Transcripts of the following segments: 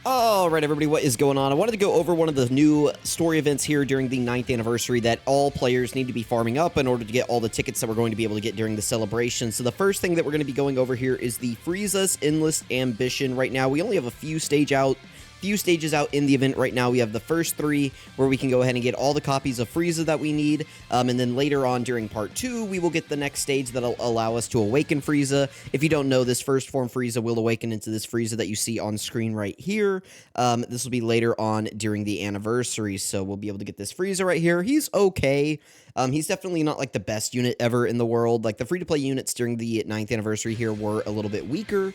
Alright everybody, what is going on? I wanted to go over one of the new story events here during the 9th anniversary that all players need to be farming up in order to get all the tickets that we're going to be able to get during the celebration. So the first thing that we're going to be going over here is the FRIEZA'S Endless Ambition. Right now, we only have a few stages out in the event right now. We have the first 3 where we can go ahead and get all the copies of Frieza that we need, and then later on during part 2 we will get the next stage that'll allow us to awaken Frieza. If you don't know, this first form Frieza will awaken into this Frieza that you see on screen right here. This will be later on during the anniversary, so we'll be able to get this Frieza right here. He's okay. He's definitely not like the best unit ever in the world. Like the free-to-play units during the 9th anniversary here were a little bit weaker.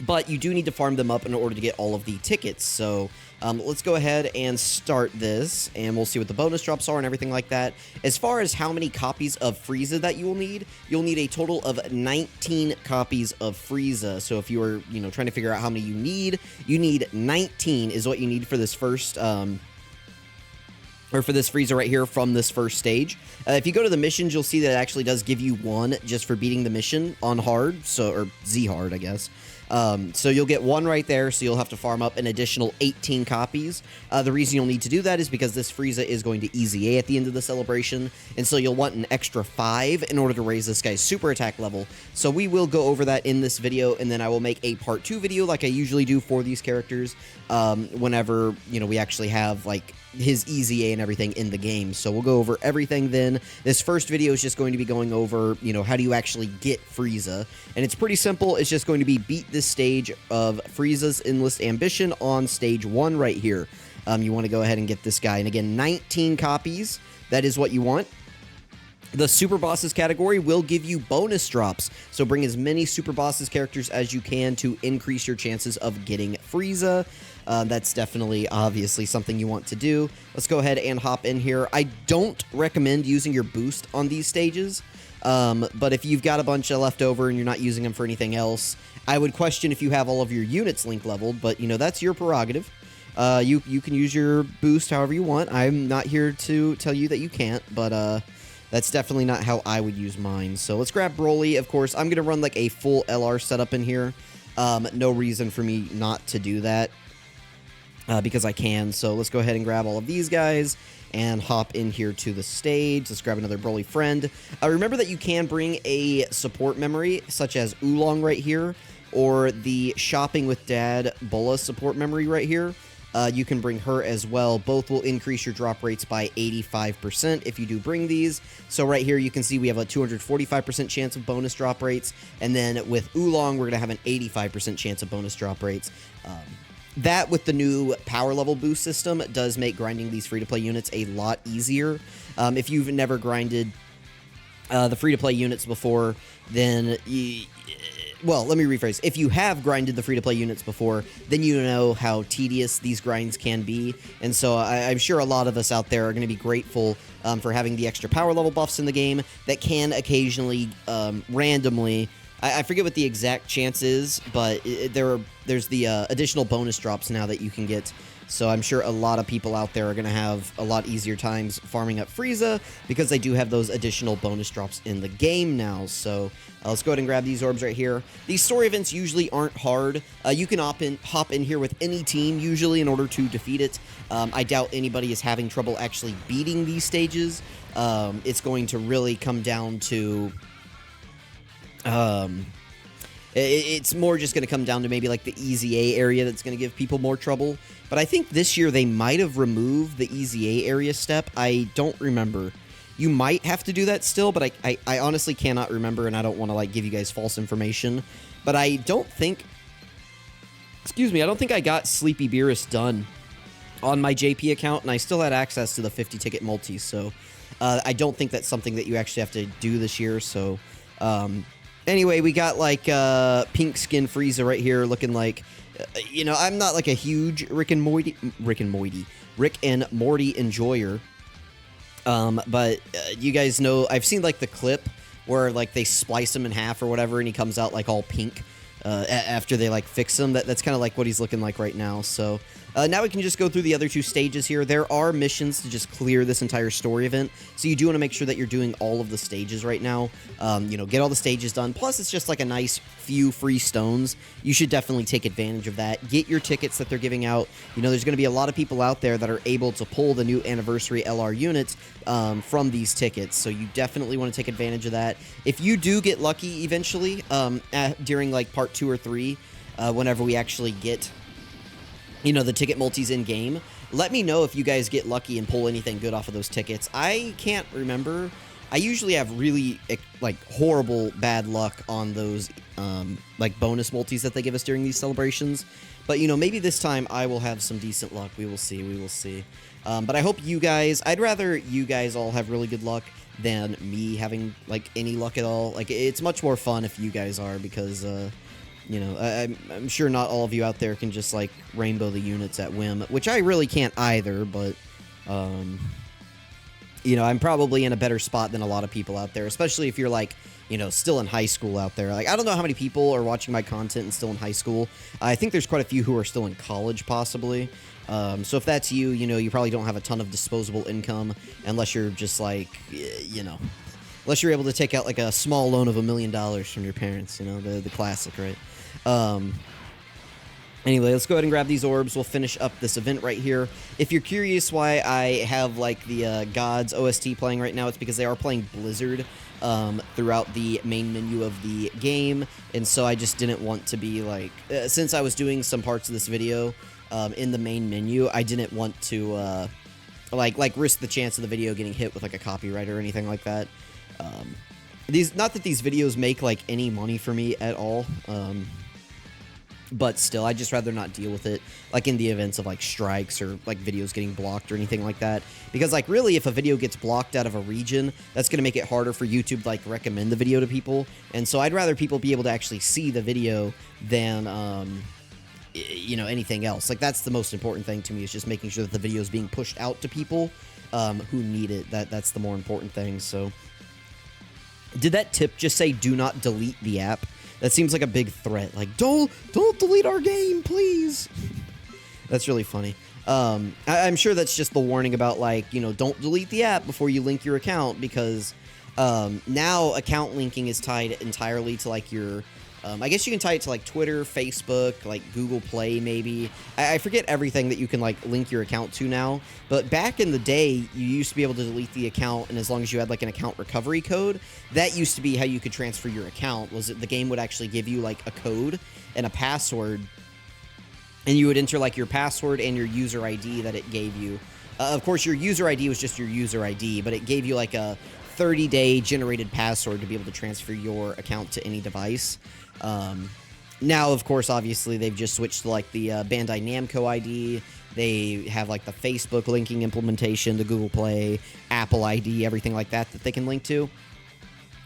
But you do need to farm them up in order to get all of the tickets. So let's go ahead and start this, and we'll see what the bonus drops are and everything like that. As far as how many copies of Frieza that you'll need a total of 19 copies of Frieza. So if you are, trying to figure out how many you need 19 is what you need for this first, or for this Frieza right here from this first stage. If you go to the missions, you'll see that it actually does give you 1 just for beating the mission on hard, or Z hard, I guess. So you'll get 1 right there, so you'll have to farm up an additional 18 copies. The reason you'll need to do that is because this Frieza is going to Easy A at the end of the celebration, and so you'll want an extra 5 in order to raise this guy's super attack level. So we will go over that in this video, and then I will make a part 2 video like I usually do for these characters, whenever, we actually have, like, his Easy A and everything in the game. So we'll go over everything then. This first video is just going to be going over, how do you actually get Frieza, and it's pretty simple. It's just going to be beat this stage of Frieza's Endless Ambition on stage 1 right here. You want to go ahead and get this guy, and again, 19 copies, that is what you want. The Super Bosses category will give you bonus drops, so bring as many Super Bosses characters as you can to increase your chances of getting Frieza. That's definitely, obviously, something you want to do. Let's go ahead and hop in here. I don't recommend using your boost on these stages, but if you've got a bunch left over and you're not using them for anything else, I would question if you have all of your units link leveled, but, that's your prerogative. You can use your boost however you want. I'm not here to tell you that you can't, but, that's definitely not how I would use mine. So let's grab Broly. Of course, I'm going to run like a full LR setup in here. No reason for me not to do that because I can. So let's go ahead and grab all of these guys and hop in here to the stage. Let's grab another Broly friend. Remember that you can bring a support memory such as Oolong right here, or the Shopping with Dad Bola support memory right here. You can bring her as well. Both will increase your drop rates by 85% if you do bring these. So right here you can see we have a 245% chance of bonus drop rates, and then with Oolong we're going to have an 85% chance of bonus drop rates. That with the new power level boost system does make grinding these free-to-play units a lot easier. If you've never grinded the free-to-play units before, then well, let me rephrase. If you have grinded the free-to-play units before, then you know how tedious these grinds can be. And so I'm sure a lot of us out there are going to be grateful for having the extra power level buffs in the game that can occasionally, randomly, I forget what the exact chance is, but there's the additional bonus drops now that you can get. So I'm sure a lot of people out there are going to have a lot easier times farming up Frieza because they do have those additional bonus drops in the game now. So let's go ahead and grab these orbs right here. These story events usually aren't hard. You can hop in here with any team usually in order to defeat it. I doubt anybody is having trouble actually beating these stages. It's going to really come down to... it's more just going to come down to maybe like the Easy A area that's going to give people more trouble. But I think this year they might have removed the Easy A area step. I don't remember. You might have to do that still, but I honestly cannot remember, and I don't want to like give you guys false information. But I don't think... Excuse me, I don't think I got Sleepy Beerus done on my JP account, and I still had access to the 50-ticket multi, so I don't think that's something that you actually have to do this year, so... Anyway, we got, like, pink skin Frieza right here looking like, I'm not, like, a huge Rick and Morty enjoyer. But you guys know, I've seen, like, the clip where, like, they splice him in half or whatever, and he comes out, like, all pink. after they like fix him. That's kind of like what he's looking like right now. So now we can just go through the other 2 stages here. There are missions to just clear this entire story event, so you do want to make sure that you're doing all of the stages right now. You know, get all the stages done. Plus, it's just like a nice few free stones. You should definitely take advantage of that. Get your tickets that they're giving out. You know, there's going to be a lot of people out there that are able to pull the new anniversary LR units from these tickets, so you definitely want to take advantage of that. If you do get lucky eventually during like part 2 or 3, whenever we actually get, you know, the ticket multis in game, let me know if you guys get lucky and pull anything good off of those tickets. I can't remember. I usually have really like horrible bad luck on those like bonus multis that they give us during these celebrations. But, you know, maybe this time I will have some decent luck. We will see. We will see. But I hope you guys, I'd rather you guys all have really good luck than me having like any luck at all. Like, it's much more fun if you guys are, because you know, I'm sure not all of you out there can just like rainbow the units at whim, which I really can't either. But you know, I'm probably in a better spot than a lot of people out there, especially if you're like, you know, still in high school out there. Like, I don't know how many people are watching my content and still in high school. I think there's quite a few who are still in college, possibly. So if that's you, you know, you probably don't have a ton of disposable income, unless you're just like, you know, unless you're able to take out like a small loan of $1 million from your parents, you know, the classic, right? Anyway, let's go ahead and grab these orbs. We'll finish up this event right here. If you're curious why I have like the Gods OST playing right now, it's because they are playing Blizzard throughout the main menu of the game, and so I just didn't want to be like, since I was doing some parts of this video in the main menu, I didn't want to like risk the chance of the video getting hit with like a copyright or anything like that. Not that these videos make like any money for me at all, but still, I'd just rather not deal with it, like in the events of like strikes or like videos getting blocked or anything like that. Because like really, if a video gets blocked out of a region, that's going to make it harder for YouTube to like recommend the video to people. And so I'd rather people be able to actually see the video than you know, anything else. Like, that's the most important thing to me, is just making sure that the video is being pushed out to people who need it. That's the more important thing. So did that tip just say do not delete the app? That seems like a big threat. Like, don't delete our game, please. That's really funny. I'm sure that's just the warning about, like, you know, don't delete the app before you link your account, because now account linking is tied entirely to, like, your... I guess you can tie it to, like, Twitter, Facebook, like, Google Play, maybe. I forget everything that you can, like, link your account to now. But back in the day, you used to be able to delete the account, and as long as you had, like, an account recovery code, that used to be how you could transfer your account, was that the game would actually give you, like, a code and a password, and you would enter, like, your password and your user ID that it gave you. Of course, your user ID was just your user ID, but it gave you, like, a 30-day generated password to be able to transfer your account to any device. Now, of course, obviously, they've just switched to, like, the Bandai Namco ID. They have, like, the Facebook linking implementation, the Google Play, Apple ID, everything like that they can link to.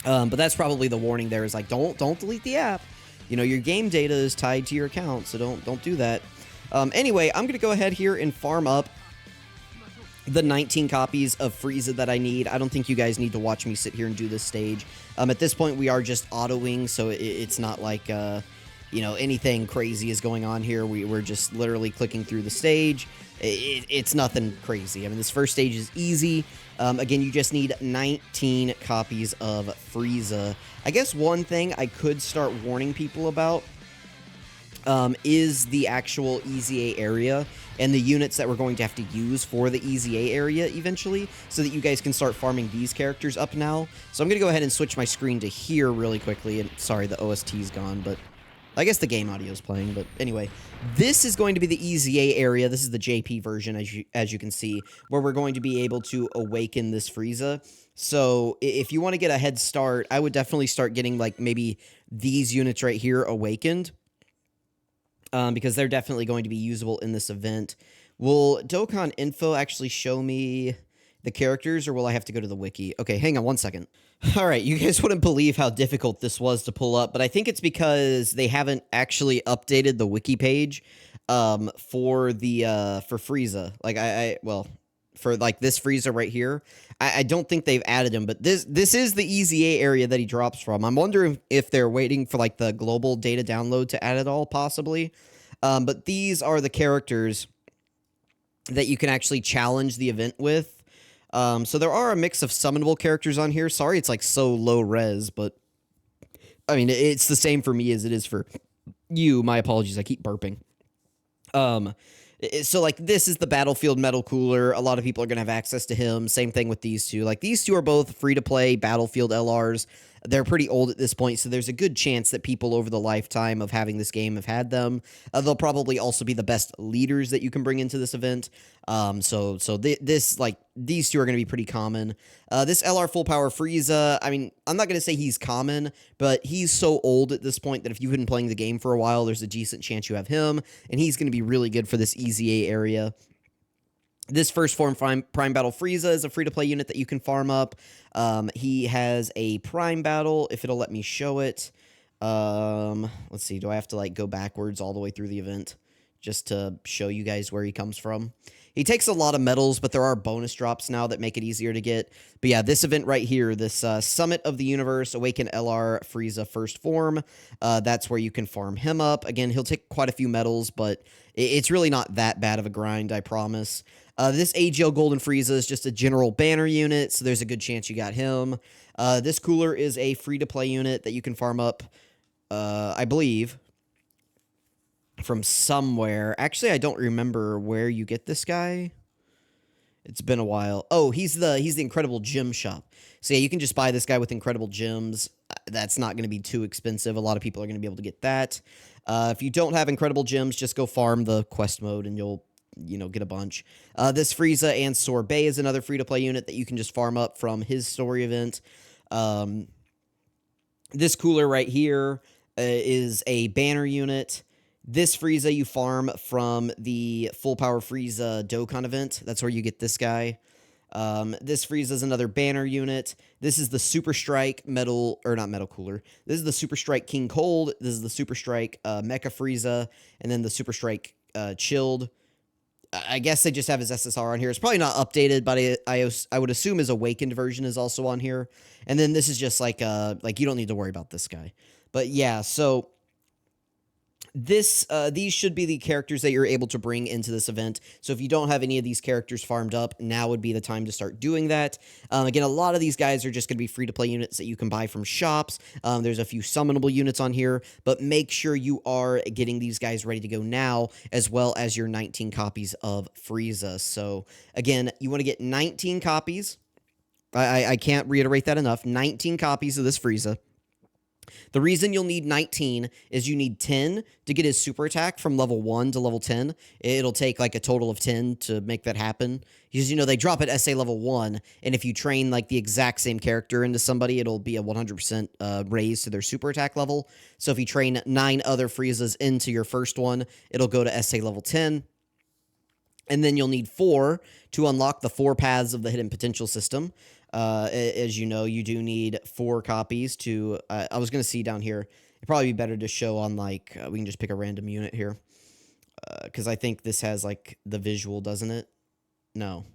But that's probably the warning there, is, like, don't delete the app. You know, your game data is tied to your account, so don't do that. Anyway, I'm going to go ahead here and farm up the 19 copies of Frieza that I need. I don't think you guys need to watch me sit here and do this stage. At this point, we are just autoing, so it's not like, you know, anything crazy is going on here. We're just literally clicking through the stage. It's nothing crazy. I mean, this first stage is easy. Again, you just need 19 copies of Frieza. I guess one thing I could start warning people about is the actual EZA area and the units that we're going to have to use for the EZA area eventually, so that you guys can start farming these characters up now. So I'm going to go ahead and switch my screen to here really quickly. And sorry, the OST's gone, but I guess the game audio is playing. But anyway, this is going to be the EZA area. This is the JP version, as you can see, where we're going to be able to awaken this Frieza. So if you want to get a head start, I would definitely start getting, like, maybe these units right here awakened, because they're definitely going to be usable in this event. Will Dokkan info actually show me the characters, or will I have to go to the wiki? Okay, hang on one second. All right, you guys wouldn't believe how difficult this was to pull up, but I think it's because they haven't actually updated the wiki page for Frieza. Like, well, for like this Frieza right here. I don't think they've added him, but this is the EZA area that he drops from. I'm wondering if they're waiting for like the global data download to add it all, possibly. But these are the characters that you can actually challenge the event with. So there are a mix of summonable characters on here. Sorry it's like so low res, but I mean, it's the same for me as it is for you. My apologies, I keep burping. So, like, this is the Battlefield Metal Cooler. A lot of people are going to have access to him. Same thing with these two. Like, these two are both free-to-play Battlefield LRs. They're pretty old at this point, so there's a good chance that people over the lifetime of having this game have had them. They'll probably also be the best leaders that you can bring into this event. These two are going to be pretty common. This LR Full Power Frieza, I mean, I'm not going to say he's common, but he's so old at this point that if you've been playing the game for a while, there's a decent chance you have him, and he's going to be really good for this EZA area. This first form Prime Battle Frieza is a free-to-play unit that you can farm up. He has a Prime Battle, if it'll let me show it. Let's see, do I have to like go backwards all the way through the event just to show you guys where he comes from? He takes a lot of medals, but there are bonus drops now that make it easier to get. But yeah, this event right here, this Summit of the Universe, Awaken LR Frieza First Form, that's where you can farm him up. Again, he'll take quite a few medals, but it's really not that bad of a grind, I promise. This AGL Golden Frieza is just a general banner unit, so there's a good chance you got him. This cooler is a free-to-play unit that you can farm up, I believe, from somewhere. Actually, I don't remember where you get this guy. It's been a while. Oh, he's the Incredible Gem Shop. So yeah, you can just buy this guy with Incredible Gems. That's not going to be too expensive. A lot of people are going to be able to get that. If you don't have Incredible Gems, just go farm the quest mode and you'll get a bunch. This Frieza and Sorbet is another free-to-play unit that you can just farm up from his story event. This cooler right here is a banner unit. This Frieza you farm from the Full Power Frieza Dokkan event. That's where you get this guy. This Frieza is another banner unit. This is the Super Strike Metal, or not Metal Cooler. This is the Super Strike King Cold. This is the Super Strike Mecha Frieza. And then the Super Strike Chilled. I guess they just have his SSR on here. It's probably not updated, but I would assume his Awakened version is also on here. And then this is just like you don't need to worry about this guy. But yeah, so these should be the characters that you're able to bring into this event. So if you don't have any of these characters farmed up, now would be the time to start doing that. Again, a lot of these guys are just going to be free-to-play units that you can buy from shops. There's a few summonable units on here, but make sure you are getting these guys ready to go now, as well as your 19 copies of Frieza. So again, you want to get 19 copies. I can't reiterate that enough. 19 copies of this Frieza. The reason you'll need 19 is you need 10 to get his super attack from level 1 to level 10. It'll take like a total of 10 to make that happen. Because, they drop at SA level 1, and if you train like the exact same character into somebody, it'll be a 100% raise to their super attack level. So if you train 9 other Friezas into your first one, it'll go to SA level 10. And then you'll need 4 to unlock the 4 paths of the hidden potential system. As you know, you do need 4 copies to, I was going to see down here, it'd probably be better to show on, like, we can just pick a random unit here, because I think this has, like, the visual, doesn't it? No.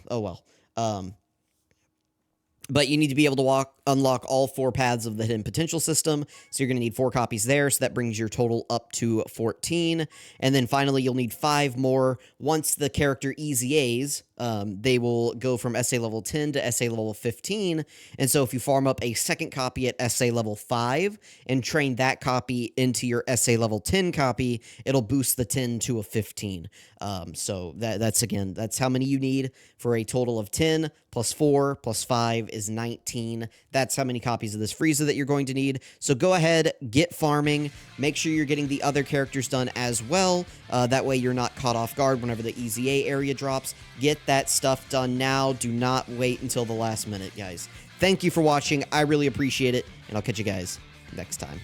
Oh, well. But you need to be able to unlock all 4 paths of the hidden potential system. So you're going to need 4 copies there. So that brings your total up to 14. And then finally, you'll need 5 more. Once the character EZAs, they will go from SA level 10 to SA level 15. And so if you farm up a second copy at SA level 5 and train that copy into your SA level 10 copy, it'll boost the 10 to a 15. So that's how many you need for a total of 10 plus 4 plus 5 is 19. That's how many copies of this Frieza that you're going to need. So go ahead, get farming. Make sure you're getting the other characters done as well. That way you're not caught off guard whenever the EZA area drops. Get that stuff done now. Do not wait until the last minute, guys. Thank you for watching. I really appreciate it, and I'll catch you guys next time.